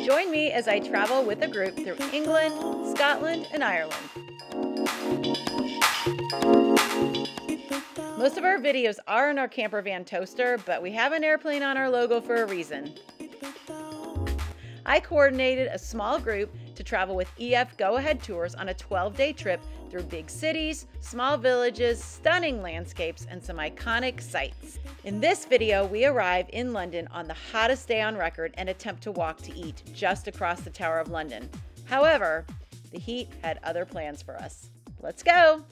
Join me as I travel with a group through England, Scotland, and Ireland. Most of our videos are in our camper van toaster, but we have an airplane on our logo for a reason. I coordinated a small group to travel with EF Go Ahead Tours on a 12-day trip through big cities, small villages, stunning landscapes, and some iconic sights. In this video, we arrive in London on the hottest day on record and attempt to walk to eat just across the Tower of London. However, the heat had other plans for us. Let's go!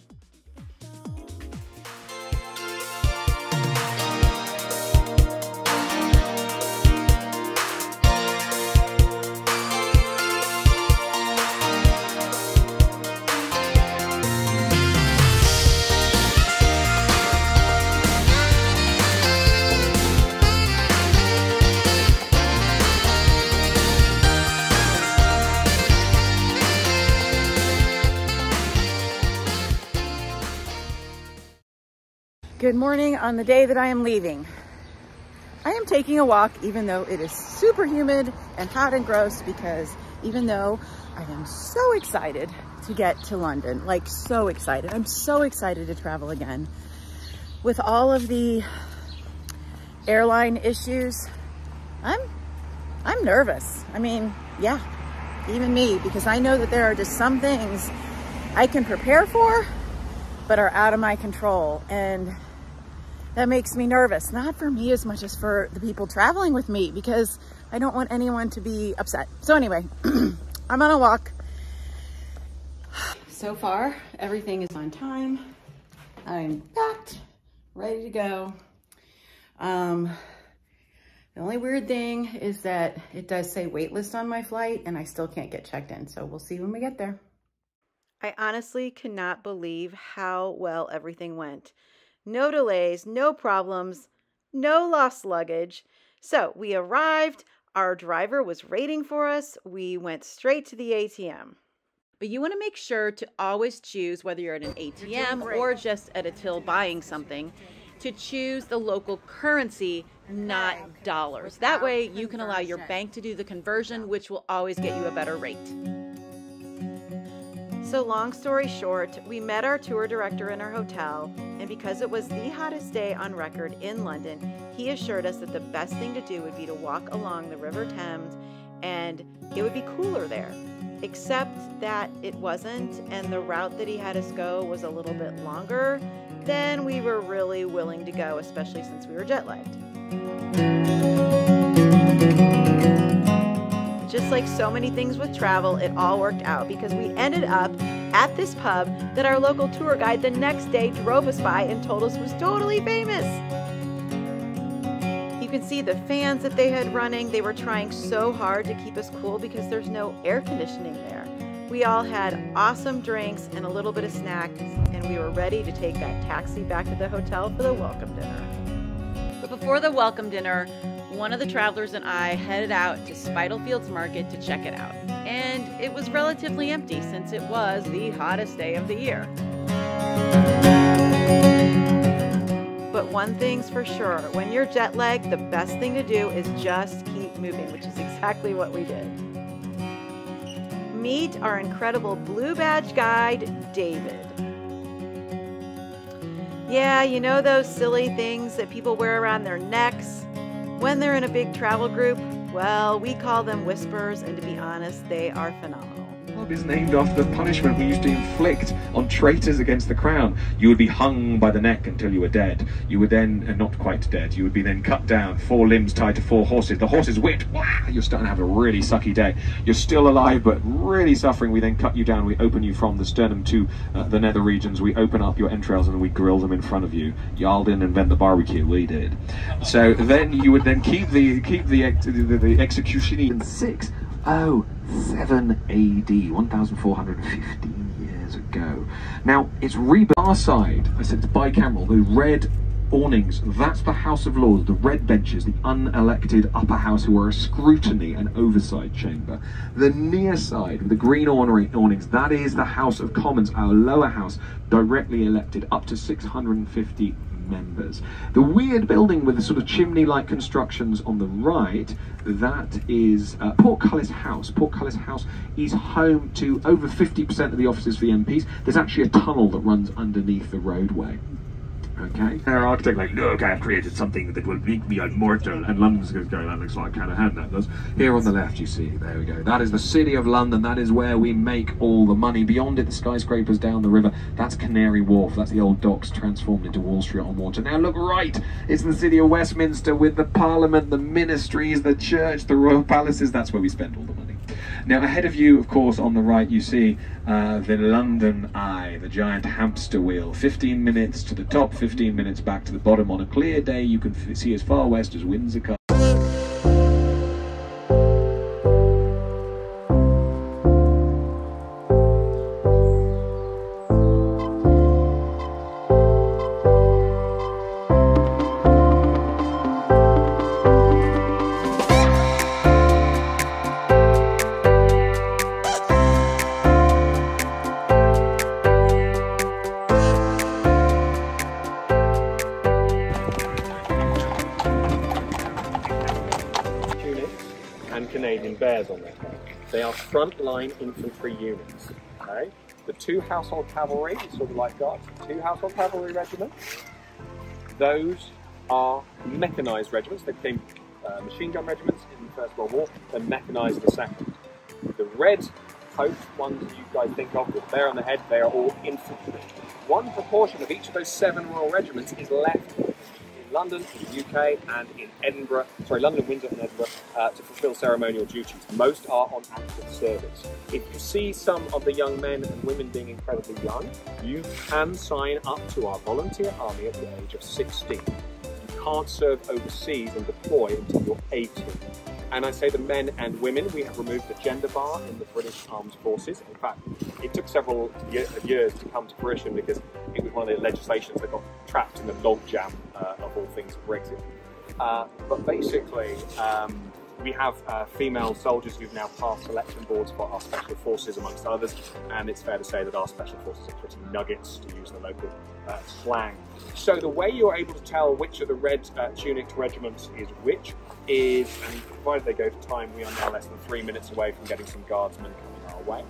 Good morning on the day that I am leaving. I am taking a walk even though it is super humid and hot and gross, because even though I am so excited to get to London, like so excited. I'm so excited to travel again. With all of the airline issues, I'm nervous. I mean, yeah, even me, because I know that there are just some things I can prepare for, but are out of my control. And that makes me nervous, not for me as much as for the people traveling with me, because I don't want anyone to be upset. So anyway, I'm on a walk. So far, everything is on time. I'm packed, ready to go. The only weird thing is that it does say waitlist on my flight and I still can't get checked in. So we'll see when we get there. I honestly cannot believe how well everything went. No delays, no problems, no lost luggage. So we arrived, our driver was waiting for us, we went straight to the ATM. But you want to make sure to always choose, whether you're at an ATM or just at a till buying something, to choose the local currency, not dollars. That way you can allow your bank to do the conversion, which will always get you a better rate. So long story short, we met our tour director in our hotel, and because it was the hottest day on record in London, he assured us that the best thing to do would be to walk along the River Thames, and it would be cooler there. Except that it wasn't, and the route that he had us go was a little bit longer than we were really willing to go, especially since we were jet-lagged. Just like so many things with travel, it all worked out, because we ended up at this pub that our local tour guide the next day drove us by and told us was totally famous. You can see the fans that they had running. They were trying so hard to keep us cool because there's no air conditioning there. We all had awesome drinks and a little bit of snacks, and we were ready to take that taxi back to the hotel for the welcome dinner. But before the welcome dinner, one of the travelers and I headed out to Spitalfields Market to check it out. And it was relatively empty since it was the hottest day of the year. But one thing's for sure, when you're jet lagged, the best thing to do is just keep moving, which is exactly what we did. Meet our incredible blue badge guide, David. Yeah, you know those silly things that people wear around their necks when they're in a big travel group? Well, we call them whispers, and to be honest, they are phenomenal. The pub is named after the punishment we used to inflict on traitors against the crown. You would be hung by the neck until you were dead. You would then, and not quite dead, you would be then cut down, 4 limbs tied to 4 horses. The horses whipped. You're starting to have a really sucky day. You're still alive, but really suffering. We then cut you down. We open you from the sternum to the nether regions. We open up your entrails and we grill them in front of you. Y'all didn't invent the barbecue. We did. So then you would then keep the execution in 607 AD, 1415 years ago. Now, it's rebuilt our side. I said it's bicameral, the red awnings, that's the House of Lords, the red benches, the unelected upper house who are a scrutiny and oversight chamber. The near side, with the green awnings, that is the House of Commons, our lower house, directly elected up to 650 members. The weird building with the sort of chimney-like constructions on the right, that is Portcullis House. Portcullis House is home to over 50% of the offices for the MPs. There's actually a tunnel that runs underneath the roadway. Okay. Our architect like, look, I've created something that will make me immortal. And London's going, that looks like Canahan, that does. Here on the left, you see, there we go. That is the city of London. That is where we make all the money. Beyond it, the skyscrapers down the river. That's Canary Wharf. That's the old docks transformed into Wall Street on water. Now look right. It's the city of Westminster with the Parliament, the ministries, the church, the royal palaces. That's where we spend all the money. Now ahead of you, of course, on the right, you see the London Eye, the giant hamster wheel. 15 minutes to the top, 15 minutes back to the bottom. On a clear day, you can see as far west as Windsor Castle. And Canadian bears on their head. They are frontline infantry units. Okay? The 2 household cavalry, sort of like Guards, 2 household cavalry regiments. Those are mechanised regiments. They became machine gun regiments in the First World War, and mechanised in the Second. The red coat ones that you guys think of with bear on the head, they are all infantry. One proportion of each of those 7 royal regiments is left London, in the UK, and in Edinburgh, London, Windsor and Edinburgh, to fulfil ceremonial duties. Most are on active service. If you see some of the young men and women being incredibly young, you can sign up to our volunteer army at the age of 16. You can't serve overseas and deploy until you're 18. And I say the men and women, we have removed the gender bar in the British Armed Forces. In fact, it took several years to come to fruition because it was one of the legislations that got trapped in the logjam of all things Brexit. But basically, we have female soldiers who've now passed selection boards for our special forces, amongst others, and it's fair to say that our special forces are pretty nuggets, to use the local slang. So the way you're able to tell which of the red tunic regiments is which is, and provided they go to time, we are now less than 3 minutes away from getting some guardsmen coming our way.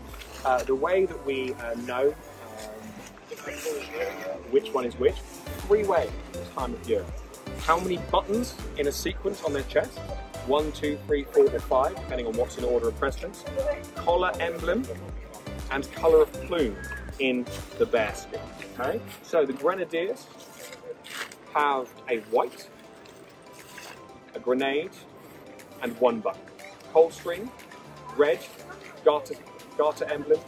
The way that we know which one is which, 3 ways this time of year. How many buttons in a sequence on their chest? 1, 2, 3, 4 or 5, depending on what's in order of precedence. Collar emblem and colour of plume in the bear skin. Okay? So the Grenadiers have a white, a grenade, and 1 button. Coldstream, red, garter emblem,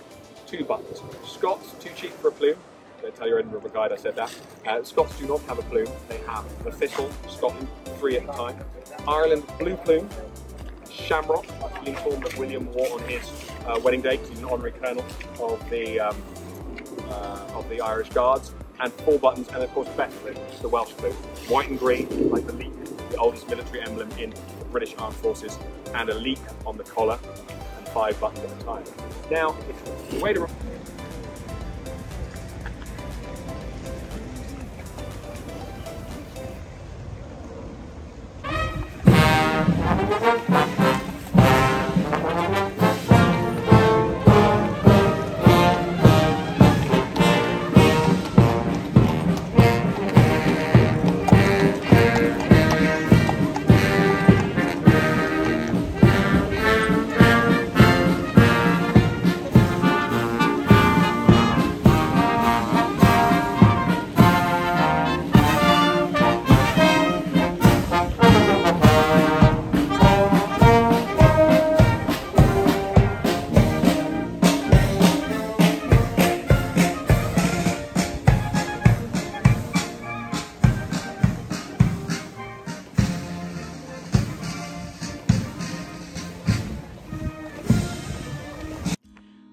2 buttons. Scots, too cheap for a plume. Don't tell your Edinburgh guide I said that. Scots do not have a plume. They have the thistle, Scotland, 3 at a time. Ireland, blue plume. Shamrock, the uniform that William wore on his wedding day, because he's an honorary colonel of the Irish Guards. And 4 buttons, and of course Beck plume, which is the Welsh plume. White and green, like the leek, the oldest military emblem in the British Armed Forces, and a leek on the collar, and 5 buttons at a time. Now, the way to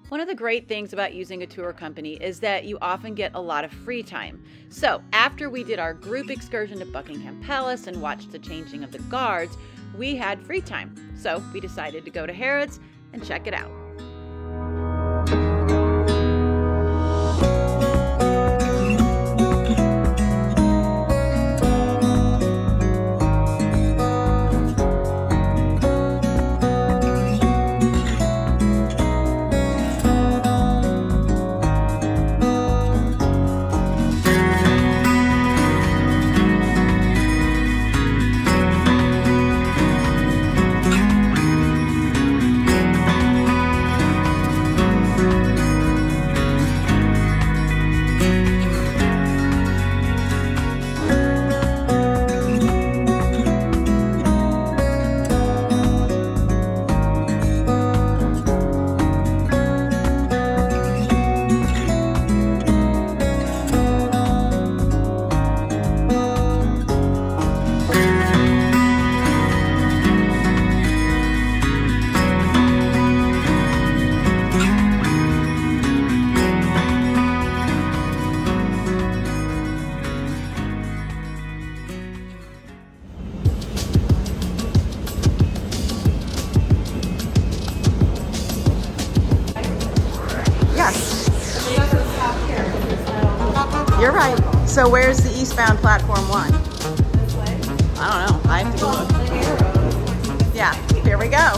One of the great things about using a tour company is that you often get a lot of free time. So after we did our group excursion to Buckingham Palace and watched the changing of the guards, we had free time. So we decided to go to Harrods and check it out. You're right. So where's the eastbound platform 1? I don't know. I have to go look. Yeah, here we go.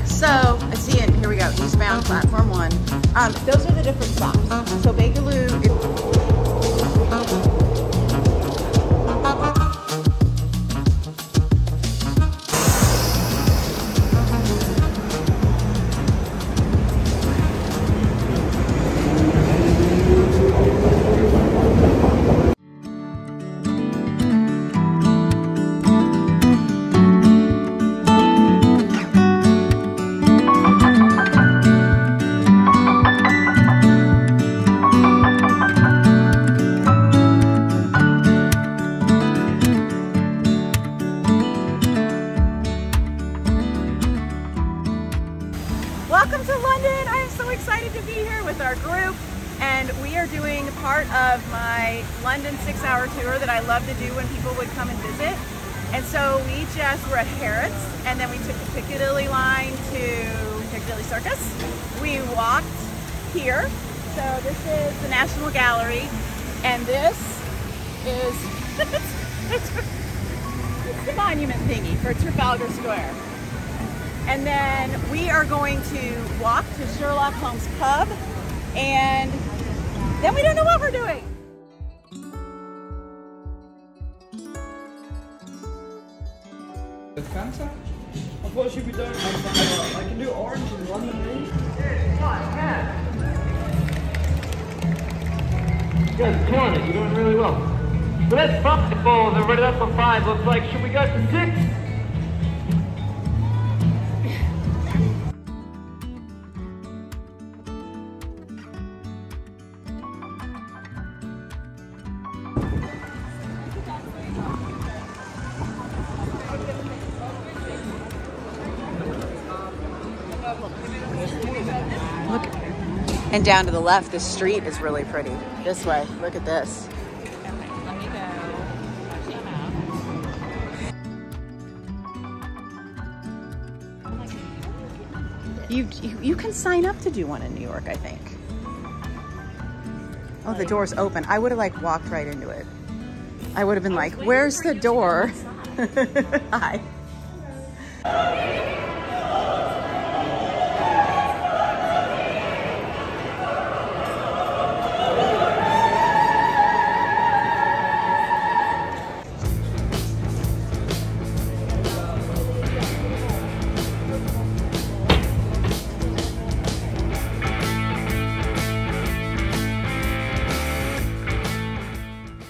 So I see it. Here we go. Eastbound platform 1. Those are the different stops. So Bakerloo. Welcome to London. I am so excited to be here with our group, and we are doing part of my London 6-hour tour that I love to do when people would come and visit. And so we just were at Harrods, and then we took the Piccadilly line to Piccadilly Circus. We walked here. So this is the National Gallery, and this is it's the monument thingy for Trafalgar Square. And then we are going to walk to Sherlock Holmes Pub, and then we don't know what we're doing. Fanta? Unfortunately, we don't have Fanta. I can do orange and lemonade. Yeah. You guys are killing it. You're doing really well. So that's 5 balls. Everybody, that's a 5. Looks like, should we go to 6? Look, and down to the left, the street is really pretty. This way, look at this. Let me go. You can sign up to do one in New York, I think. Oh, the door's open. I would have like walked right into it. I would have been like, where's the door? Hi.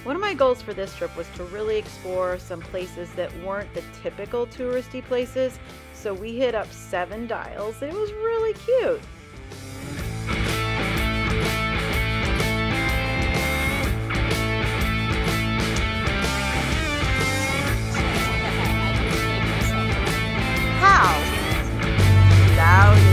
One of my goals for this trip was to really explore some places that weren't the typical touristy places. So we hit up 7 Dials. It was really cute. How? Loudy.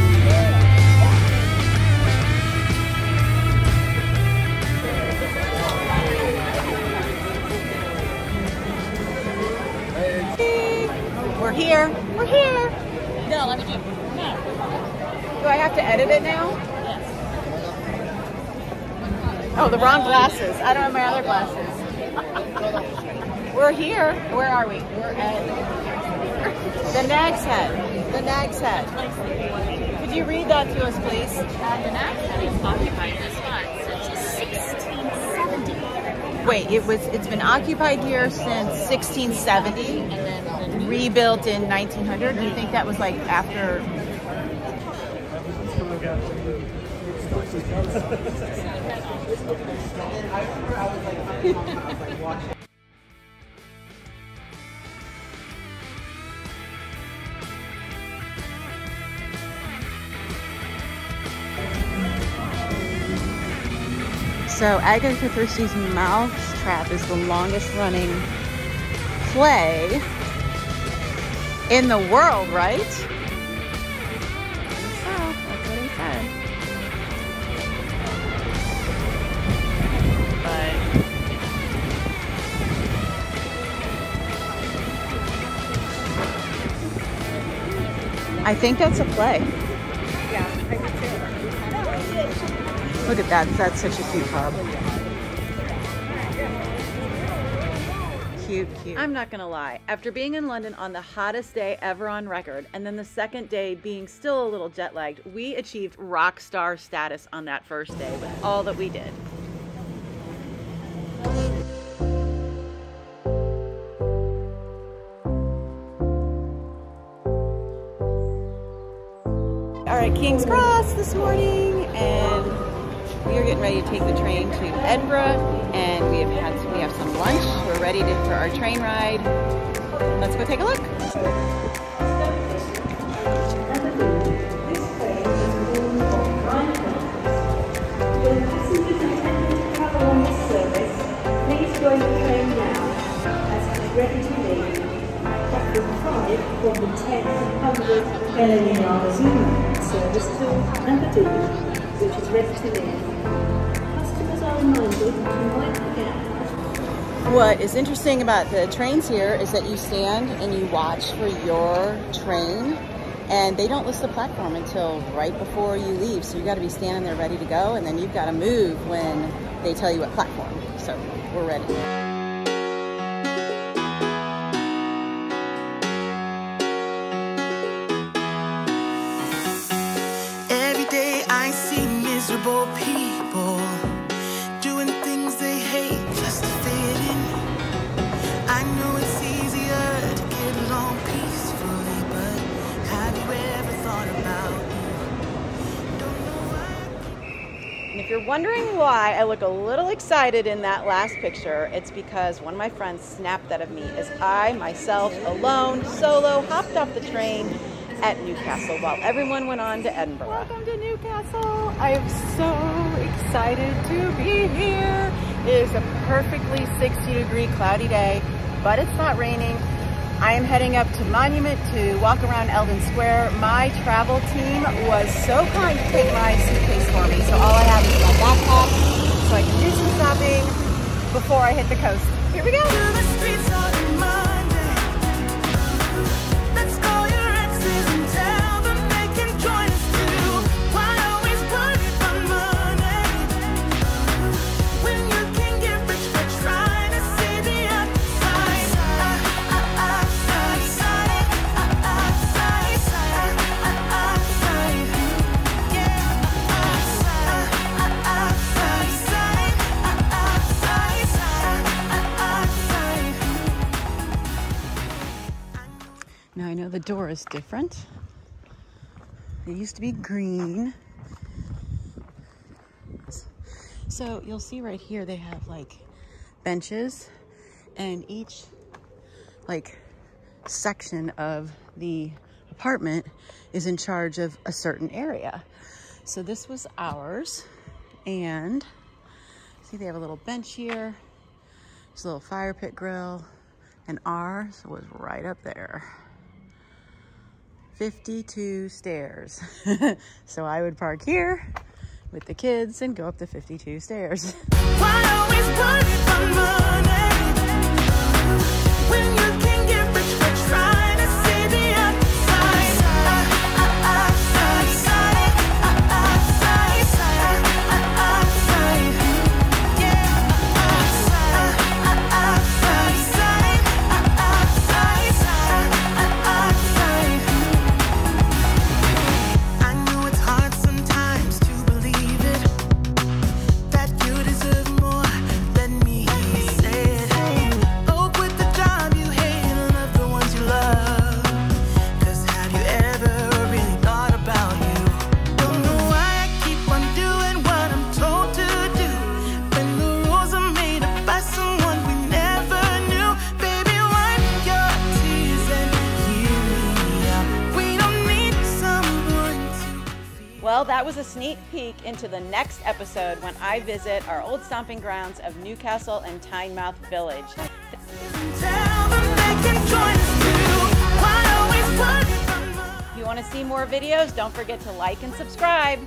We're here. We're here. No, let me do. No. Do I have to edit it now? Yes. Oh, the wrong glasses. I don't have my other glasses. We're here. Where are we? We're at the Nag's Head. The Nag's Head. Could you read that to us, please? The Nag's Head has occupied this spot since 1670. Wait, it's been occupied here since 1670, And then the new rebuilt in 1900. Do you think that was like after? So Agatha Christie's Mousetrap is the longest running play in the world, right? I think so. That's what he said. But I think that's a play. Yeah, I do too. Look at that. That's such a cute pub. Cute, cute. I'm not gonna lie. After being in London on the hottest day ever on record, and then the second day being still a little jet lagged, we achieved rock star status on that first day with all that we did. All right, King's Cross this morning, and we are getting ready to take the train to Edinburgh, and we have some lunch. We're ready for our train ride. Let's go take a look. Please join the train now as it is ready to leave. Platform 5 from the 10:00 service to number 2, which is ready to leave. Customers are reminded to mind the gap. What is interesting about the trains here is that you stand and you watch for your train, and they don't list the platform until right before you leave. So you got to be standing there ready to go, and then you've got to move when they tell you what platform. So we're ready. Miserable people doing things they hate just to fit in. I know it's easier to get along peacefully, but have you ever thought about don't know why? And if you're wondering why I look a little excited in that last picture, it's because one of my friends snapped that of me as I, myself, alone, solo, hopped off the train at Newcastle while everyone went on to Edinburgh. Welcome to Newcastle. I am so excited to be here. It is a perfectly 60-degree cloudy day, but it's not raining. I am heading up to Monument to walk around Eldon Square. My travel team was so kind to take my suitcase for me, so all I have is my backpack, so I can do some shopping before I hit the coast. Here we go. Now I know the door is different. It used to be green. So you'll see right here they have like benches, and each like section of the apartment is in charge of a certain area. So this was ours, and see they have a little bench here. There's a little fire pit grill, and ours was right up there. 52 stairs. So I would park here with the kids and go up the 52 stairs. Why always worry about money when you can get rich by trying to see the outside? Well, that was a sneak peek into the next episode when I visit our old stomping grounds of Newcastle and Tynemouth Village. If you want to see more videos, don't forget to like and subscribe.